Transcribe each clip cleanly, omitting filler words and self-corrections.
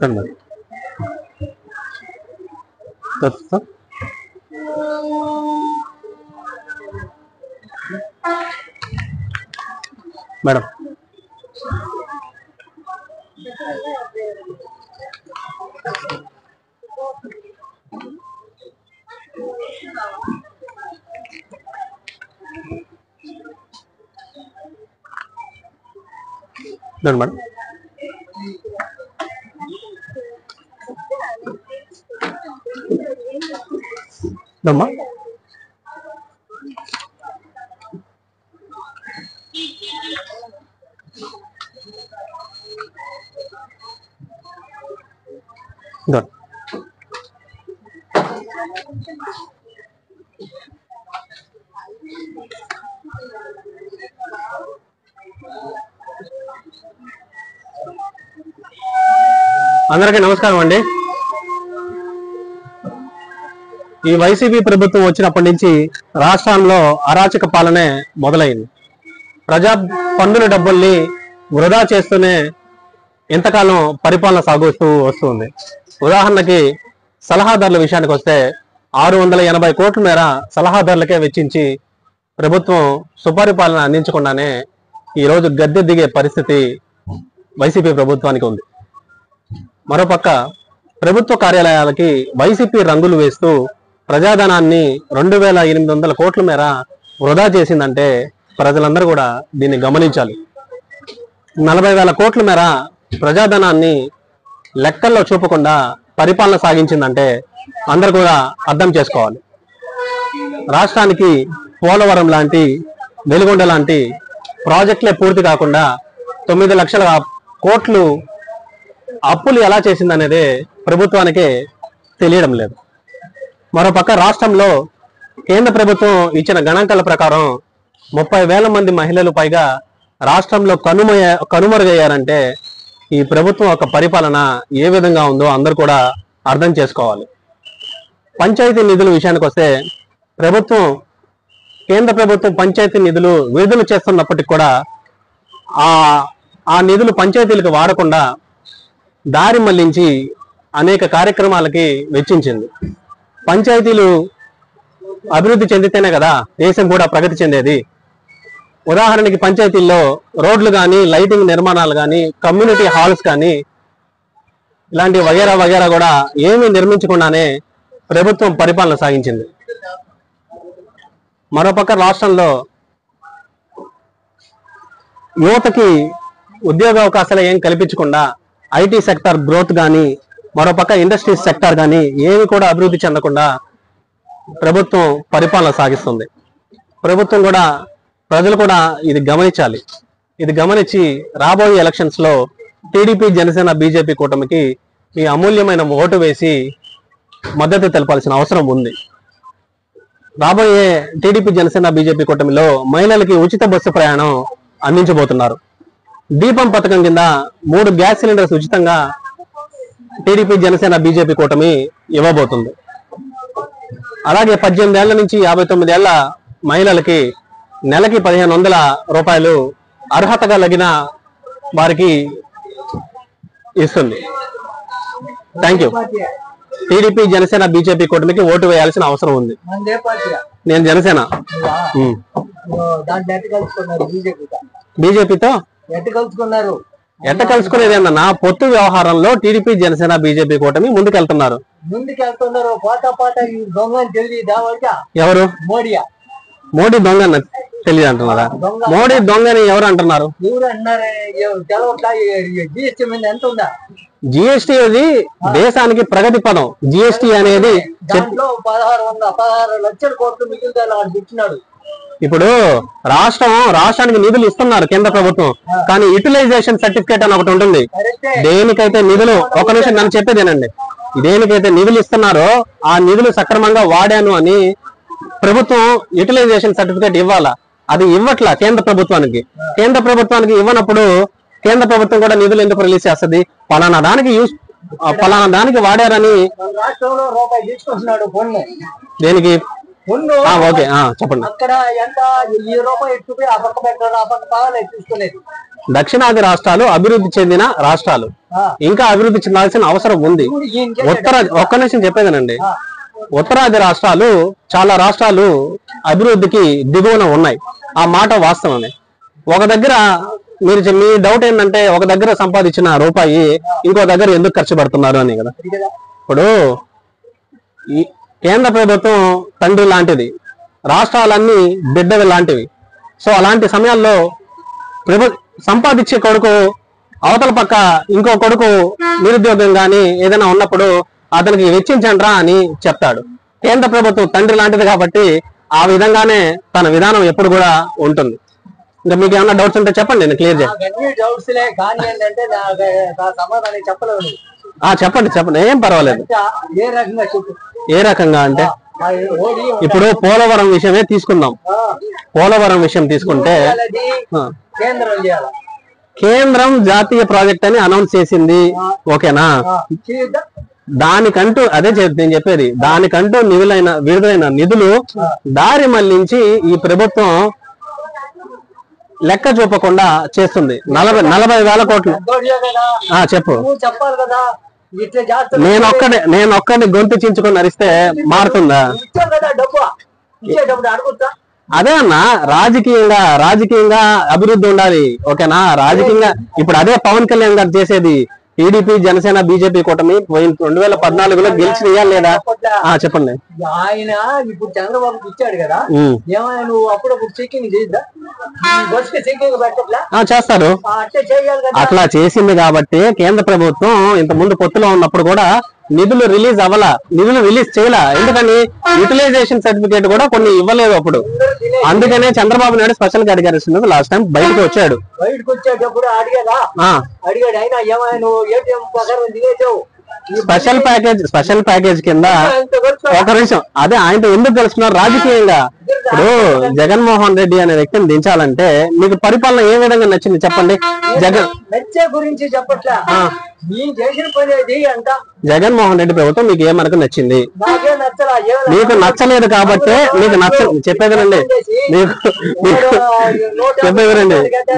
Madam madam దమ్మా that అందరికీ నమస్కారం అండి. ఈ వైసీపీ ప్రభుత్వం వచ్చినప్పటి నుంచి రాష్ట్రంలో అరాచక పాలనే మొదలైంది. ప్రజా పన్నుల డబ్బుల్ని వృధా చేస్తూనే ఎంతకాలం పరిపాలన సాగుతూ వస్తుంది. ఉదాహరణకి సలహాదారుల విషయానికి వస్తే 680 కోట్ల మేర సలహాదారులకే వెచ్చించి ప్రభుత్వం సుపరిపాలన అందించకుండానే ఈరోజు గద్దె దిగే పరిస్థితి వైసీపీ ప్రభుత్వానికి ఉంది. మరోపక్క ప్రభుత్వ కార్యాలయాలకి వైసీపీ రంగులు వేస్తూ ప్రజాధనాన్ని 2800 కోట్ల మేర వృధా చేసిందంటే ప్రజలందరూ కూడా దీన్ని గమనించాలి. 40,000 కోట్ల మేర ప్రజాధనాన్ని లెక్కల్లో చూపకుండా పరిపాలన సాగించిందంటే అందరూ కూడా అర్థం చేసుకోవాలి. రాష్ట్రానికి పోలవరం లాంటి, వెలుగొండ లాంటి ప్రాజెక్టులే పూర్తి కాకుండా 9 లక్షల కోట్లు అప్పులు ఎలా చేసిందనేదే ప్రభుత్వానికే తెలియడం లేదు. మరోపక్క రాష్ట్రంలో కేంద్ర ప్రభుత్వం ఇచ్చిన గణాంకాల ప్రకారం 30,000 మంది మహిళలు పైగా రాష్ట్రంలో కనుమరుగయ్యారంటే ఈ ప్రభుత్వం యొక్క పరిపాలన ఏ విధంగా ఉందో అందరూ కూడా అర్థం చేసుకోవాలి. పంచాయతీ నిధుల విషయానికి వస్తే కేంద్ర ప్రభుత్వం పంచాయతీ నిధులు విడుదల చేస్తున్నప్పటికీ కూడా ఆ నిధులు పంచాయతీలకు వాడకుండా దారి మళ్లించి అనేక కార్యక్రమాలకి వెచ్చించింది. పంచాయతీలు అభివృద్ధి చెందితేనే కదా దేశం కూడా ప్రగతి చెందేది. ఉదాహరణకి పంచాయతీల్లో రోడ్లు కానీ, లైటింగ్ నిర్మాణాలు కానీ, కమ్యూనిటీ హాల్స్ కానీ ఇలాంటి వగేరా కూడా ఏమీ నిర్మించకుండానే ప్రభుత్వం పరిపాలన సాగించింది. మరోపక్క రాష్ట్రంలో యువతకి ఉద్యోగ అవకాశాలు ఏం కల్పించకుండా ఐటీ సెక్టార్ గ్రోత్ కానీ, మరోపక్క ఇండస్ట్రీస్ సెక్టార్ కానీ ఏమి కూడా అభివృద్ధి చెందకుండా ప్రభుత్వం పరిపాలన సాగిస్తుంది. ప్రభుత్వం కూడా, ప్రజలు కూడా ఇది గమనించాలి. ఇది గమనించి రాబోయే ఎలక్షన్స్ లో టీడీపీ, జనసేన, బీజేపీ కూటమికి ఈ అమూల్యమైన ఓటు వేసి మద్దతు తెలపాల్సిన అవసరం ఉంది. రాబోయే టీడీపీ, జనసేన, బీజేపీ కూటమిలో మహిళలకి ఉచిత బస్సు ప్రయాణం అందించబోతున్నారు. దీపం పథకం కింద 3 గ్యాస్ సిలిండర్స్ ఉచితంగా టీడీపీ, జనసేన, బీజేపీ కూటమి ఇవ్వబోతుంది. అలాగే 18 ఏళ్ల నుంచి 59 ఏళ్ల మహిళలకి నెలకి 1,500 రూపాయలు అర్హత కలిగిన వారికి ఇస్తుంది. Thank you. TDP, Janasena, BJP కూటమికి ఓటు వేయాల్సిన అవసరం ఉంది. నేను జనసేన. బీజేపీతో ఎట్ట కలుసుకునేది అన్న పొత్తు వ్యవహారంలో టీడీపీ, జనసేన, బీజేపీ కూటమి ముందుకెళ్తున్నారు. ఎవరు? మోడీ దొంగ తెలియదు అంటున్నారా? మోడీ దొంగని ఎవరు అంటున్నారు? జిఎస్టీ అది దేశానికి ప్రగతి పదం. జిఎస్టీ అనేది 16 లక్షల కోట్లు మిగిలినాడు. ఇప్పుడు రాష్ట్రానికి నిధులు ఇస్తున్నారు కేంద్ర ప్రభుత్వం, కానీ యూటిలైజేషన్ సర్టిఫికేట్ అని ఒకటి ఉంటుంది. దేనికైతే నిధులు, ఒక నిమిషం నన్ను చెప్పేదేనండి, దేనికైతే నిధులు ఇస్తున్నారో ఆ నిధులు సక్రమంగా వాడాను అని ప్రభుత్వం యూటిలైజేషన్ సర్టిఫికేట్ ఇవ్వాలా. అది ఇవ్వట్లా కేంద్ర ప్రభుత్వానికి. కేంద్ర ప్రభుత్వానికి ఇవ్వనప్పుడు కేంద్ర ప్రభుత్వం కూడా నిధులు ఎందుకు రిలీజ్ చేస్తుంది? పలానా దానికి వాడారని. రాష్ట్రంలో రూపాయి తీసుకొస్తున్నాడు. దేనికి? ముందు ఓకే చెప్పండి. అక్కడ ఎంత రూపాయి ఎక్కువ ఆ పక్క పెట్టారు, ఆ పక్క కావాలి చూసుకునేది. దక్షిణాది రాష్ట్రాలు అభివృద్ధి చెందిన రాష్ట్రాలు, ఇంకా అభివృద్ధి చెందాల్సిన అవసరం ఉంది. ఒక్క నిమిషం చెప్పేదేనండి. ఉత్తరాది రాష్ట్రాలు, చాలా రాష్ట్రాలు అభివృద్ధికి దిగువన ఉన్నాయి. ఆ మాట వాస్తవమే. ఒక దగ్గర మీ డౌట్ ఏంటంటే, ఒక దగ్గర సంపాదించిన రూపాయి ఇంకో దగ్గర ఎందుకు ఖర్చు పెడుతున్నారు అని కదా. ఇప్పుడు ఈ కేంద్ర ప్రభుత్వం తండ్రి లాంటిది, రాష్ట్రాలన్నీ బిడ్డవి లాంటివి. సో అలాంటి సమయాల్లో సంపాదించే కొడుకు అవతల పక్క ఇంకో కొడుకు నిరుద్యోగం గాని ఏదైనా ఉన్నప్పుడు అతనికి వెచ్చించండ్రా అని చెప్తాడు. కేంద్ర ప్రభుత్వం తండ్రి లాంటిది కాబట్టి ఆ విధంగానే తన విధానం ఎప్పుడు కూడా ఉంటుంది. ఇంకా మీకు ఏమన్నా డౌట్స్ ఉంటే చెప్పండి, నేను క్లియర్ చేస్తాను. చెప్పండి, ఏం పర్వాలేదు. ఏ రకంగా అంటే ఇప్పుడు పోలవరం విషయమే తీసుకుందాం. పోలవరం విషయం తీసుకుంటే కేంద్రం జాతీయ ప్రాజెక్ట్ అని అనౌన్స్ చేసింది, ఓకేనా. దానికంటూ నేను చెప్పేది, దానికంటూ విడుదలైన నిధులు దారి మళ్లించి ఈ ప్రభుత్వం లెక్క చూపకుండా చేస్తుంది. 40,000 కోట్లు. చెప్పు. నేనొక్కడిని గొంతు చించుకొని అరిస్తే మారుతుందా? అదే అన్న, రాజకీయంగా అభివృద్ధి ఉండాలి, ఓకేనా. రాజకీయంగా ఇప్పుడు అదే పవన్ కళ్యాణ్ గారు చేసేది. టీడీపీ, జనసేన, బీజేపీ కూటమి 2014లో గెలిచిన లేదా? చెప్పండి. ఆయన ఇప్పుడు చంద్రబాబుకి ఇచ్చాడు కదా, ఏమైనా నువ్వు అప్పుడప్పుడు చెక్కింగ్ చేద్దా? చేస్తారు. అట్లా చేసింది కాబట్టి కేంద్ర ప్రభుత్వం ఇంత ముందు పొత్తులో ఉన్నప్పుడు కూడా నిధులు రిలీజ్ చేయాల. ఎందుకని యూటిలైజేషన్ సర్టిఫికేట్ కూడా కొన్ని ఇవ్వలేదు అప్పుడు. అందుకనే చంద్రబాబు నాయుడు స్పెషల్ గా అడిగారు. లాస్ట్ టైం బయటకు వచ్చాడు. అడిగాడు ఆయన, ఏమైనా నువ్వు ఏటీఎం ప్రకారం దిగేసావు స్పెషల్ ప్యాకేజ్ కింద. ఒక నిమిషం, అదే ఆయనతో ఎందుకు తెలుసుకున్నారు రాజకీయంగా. ఇప్పుడు జగన్మోహన్ రెడ్డి అనే వ్యక్తిని దించాలంటే మీకు పరిపాలన ఏ విధంగా నచ్చింది చెప్పండి. గురించి చెప్పట్లా, జగన్మోహన్ రెడ్డి ప్రభుత్వం మీకు ఏమనకు నచ్చింది? మీకు నచ్చలేదు కాబట్టి చెప్పేదండి,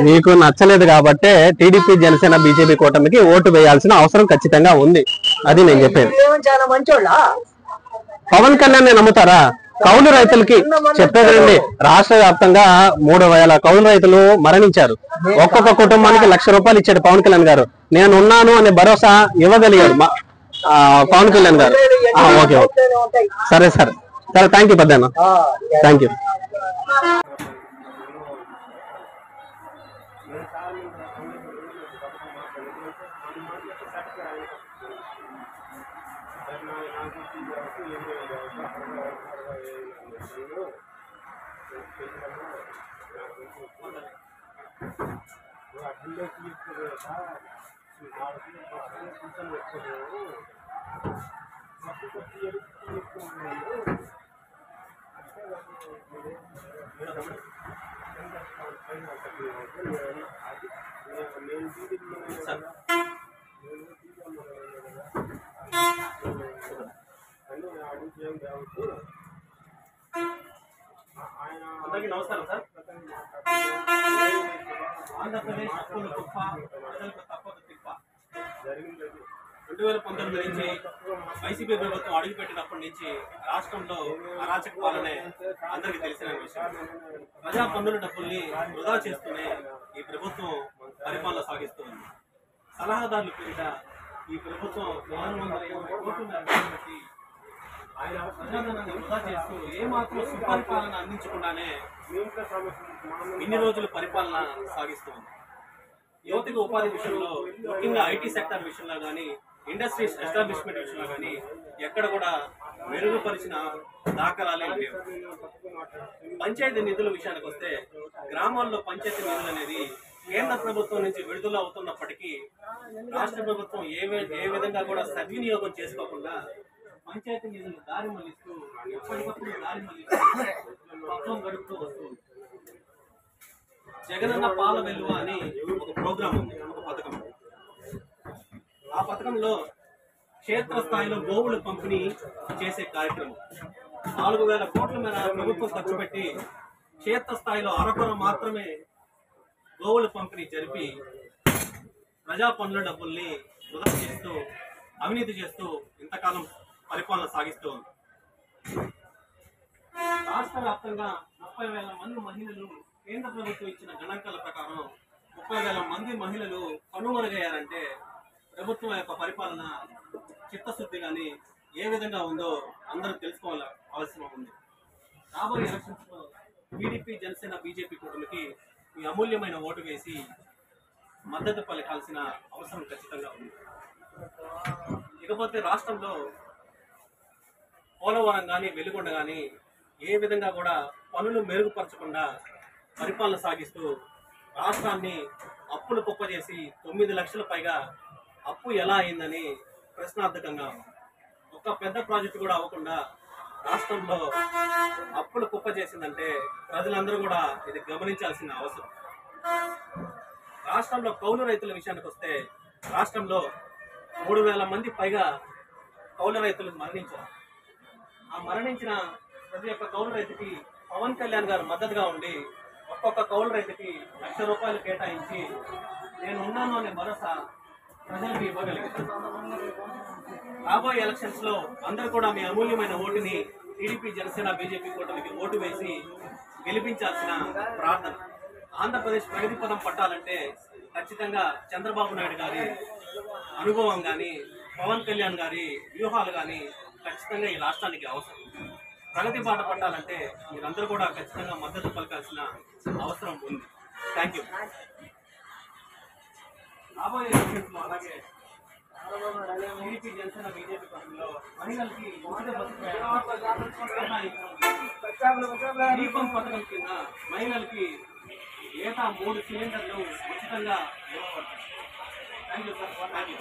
మీకు నచ్చలేదు కాబట్టి టీడీపీ, జనసేన, బీజేపీ కూటమికి ఓటు వేయాల్సిన అవసరం ఖచ్చితంగా ఉంది. అది నేను చెప్పేది. పవన్ కళ్యాణ్ నమ్ముతారా? కౌలు రైతులకి చెప్పేదండి, రాష్ట్ర వ్యాప్తంగా 3,000 కౌలు రైతులు మరణించారు. ఒక్కొక్క కుటుంబానికి ₹1,00,000 ఇచ్చాడు పవన్ కళ్యాణ్ గారు. నేను ఉన్నాను అనే భరోసా ఇవ్వగలిగారు పవన్ కళ్యాణ్ గారు. ఓకే, సరే, thank you Peddanna, thank you. అందరికీ నమస్కారం సార్. ఆంధ్రప్రదేశ్ అప్పులు గొప్ప, ప్రజలకు తప్పదు తిప్ప. 2019 నుంచి వైసీపీ ప్రభుత్వం అడుగుపెట్టినప్పటి నుంచి రాష్ట్రంలో అరాచక పాలనే అందరికీ తెలిసిన విషయం. ప్రజా పన్నుల డబ్బుల్ని వృధా చేస్తూనే ఈ ప్రభుత్వం పరిపాలన సాగిస్తుంది. సలహాదారుల పేరిట ఈ ప్రభుత్వం 420 కోట్ల పెట్టి ఆయన ప్రజాధనాన్ని వృధా చేస్తూ ఏమాత్రం సుపరిపాలన అందించకుండానే ఇన్ని రోజులు పరిపాలన సాగిస్తుంది. యువతకు ఉపాధి విషయంలో, ముఖ్యంగా ఐటీ సెక్టర్ విషయంలో కానీ, ఇండస్ట్రీస్ ఎస్టాబ్లిష్మెంట్ విషయంలో కానీ ఎక్కడ కూడా మెరుగుపరిచిన దాఖలాలే లేవు. పంచాయతీ నిధుల విషయానికి వస్తే, గ్రామాల్లో పంచాయతీ నిధులు అనేది కేంద్ర ప్రభుత్వం నుంచి విడుదల అవుతున్నప్పటికీ రాష్ట్ర ప్రభుత్వం ఏ విధంగా కూడా సద్వినియోగం చేసుకోకుండా పంచాయతీ నిధులు దారి మళ్లిస్తూ ఎప్పటికప్పుడు దారి మళ్లిస్తూ పత్రం గడుపుతూ వస్తుంది. జగనన్న పాల వెలువ అని ఒక ప్రోగ్రాం ఉంది, ఒక పథకం. ఆ పథకంలో క్షేత్రస్థాయిలో గోవుల పంపిణీ చేసే కార్యక్రమం. 4,000 కోట్ల మీద ప్రభుత్వం ఖర్చు పెట్టి క్షేత్రస్థాయిలో అరకొర మాత్రమే గోవుల పంపిణీ జరిపి ప్రజా పన్నుల డబ్బుల్ని వృధా చేస్తూ అవినీతి చేస్తూ ఇంతకాలం పరిపాలన సాగిస్తూ ఉంది. రాష్ట్ర వ్యాప్తంగా 30,000 మంది మహిళలు కేంద్ర ప్రభుత్వం ఇచ్చిన గణాంకాల ప్రకారం 30,000 మంది మహిళలు కనుమరుగయ్యారంటే ప్రభుత్వం యొక్క పరిపాలన చిత్తశుద్ధి కానీ ఏ విధంగా ఉందో అందరూ తెలుసుకోవాల్సిన ఉంది. రాబోయే ఎలక్షన్స్ లో టీడీపీ, జనసేన, బీజేపీ కూటమికి ఈ అమూల్యమైన ఓటు వేసి మద్దతు పలకాల్సిన అవసరం ఖచ్చితంగా ఉంది. ఇకపోతే రాష్ట్రంలో పోలవరం కానీ వెలుగొండ కానీ ఏ విధంగా కూడా పనులు మెరుగుపరచకుండా పరిపాలన సాగిస్తూ రాష్ట్రాన్ని అప్పులు కుప్ప చేసి 9 లక్షల పైగా అప్పు ఎలా అయిందని ప్రశ్నార్థకంగా ఒక పెద్ద ప్రాజెక్టు కూడా అవ్వకుండా రాష్ట్రంలో అప్పులు కుప్ప చేసిందంటే ప్రజలందరూ కూడా ఇది గమనించాల్సిన అవసరం. రాష్ట్రంలో కౌలు రైతుల విషయానికి వస్తే రాష్ట్రంలో 3,000 మంది పైగా కౌలు రైతులు మరణించారు. ఆ మరణించిన ప్రతి ఒక్క కౌలు రైతుకి పవన్ కళ్యాణ్ గారు మద్దతుగా ఉండి ఒక్కొక్క కౌలు రైతుకి ₹1,00,000 కేటాయించి నేను ఉన్నాను అనే భరోసా ప్రజలకు ఇవ్వగలిగారు. రాబోయే ఎలక్షన్స్ లో అందరూ కూడా మీ అమూల్యమైన ఓటుని టీడీపీ, జనసేన, బీజేపీ కూటమికి ఓటు వేసి గెలిపించాల్సిన ప్రార్థన. ఆంధ్రప్రదేశ్ ప్రగతి పదం పట్టాలంటే ఖచ్చితంగా చంద్రబాబు నాయుడు గారి అనుభవం కానీ, పవన్ కళ్యాణ్ గారి వ్యూహాలు కానీ ఖచ్చితంగా ఈ రాష్ట్రానికి అవసరం. ప్రగతి బాట పట్టాలంటే మీరందరూ కూడా ఖచ్చితంగా మద్దతు పలకాల్సిన అవసరం ఉంది. Thank you. రాబోయే ఎలక్షన్స్ లో అలాగే టీడీపీ, జనసేన, బీజేపీ పక్షంలో మహిళలకి ఉచిత దీపం పథకం కింద మహిళలకి ఏటా 3 సిలిండర్లు ఉచితంగా ఇవ్వబడతాయి. Thank you sir. Thank you.